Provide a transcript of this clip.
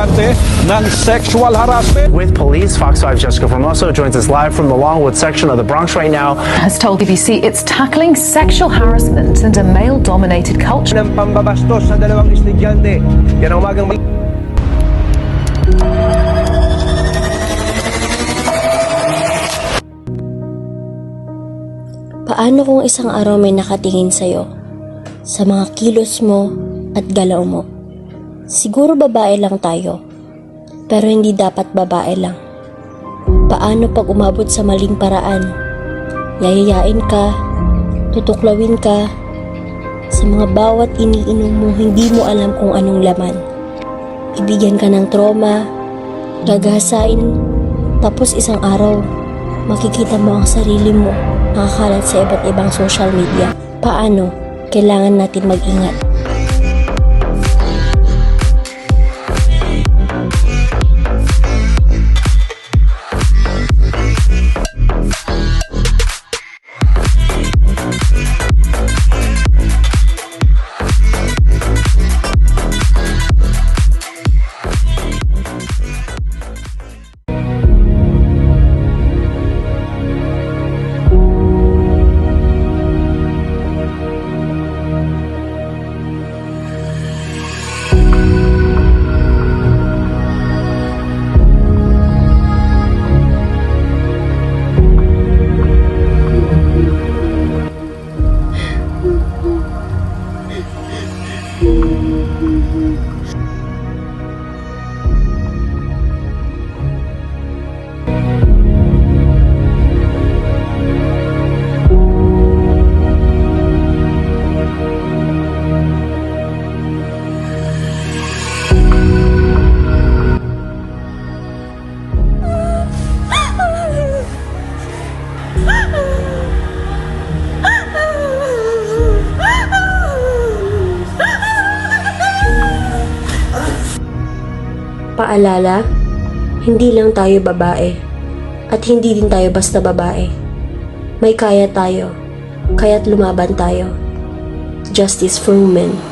estudyante ng sexual harassment. With police, Fox 5 Jessica Formoso joins us live from the Longwood section of the Bronx right now. Has told BBC it's tackling sexual harassment and a male-dominated culture. Ng pambabastos sa dalawang estudyante. Yan ang umagang Paano kung isang araw may nakatingin sa'yo sa mga kilos mo at galaw mo? Siguro babae lang tayo, pero hindi dapat babae lang. Paano pag umabot sa maling paraan? Yayayain ka, tutuklawin ka, sa mga bawat iniinom mo hindi mo alam kung anong laman. Ibigyan ka ng trauma, gagasain, tapos isang araw, makikita mo ang sarili mo nakakalat sa iba't ibang social media. Paano? Kailangan natin mag-ingat. Paalala, hindi lang tayo babae at hindi din tayo basta babae. May kaya tayo, kaya't lumaban tayo. Justice for women.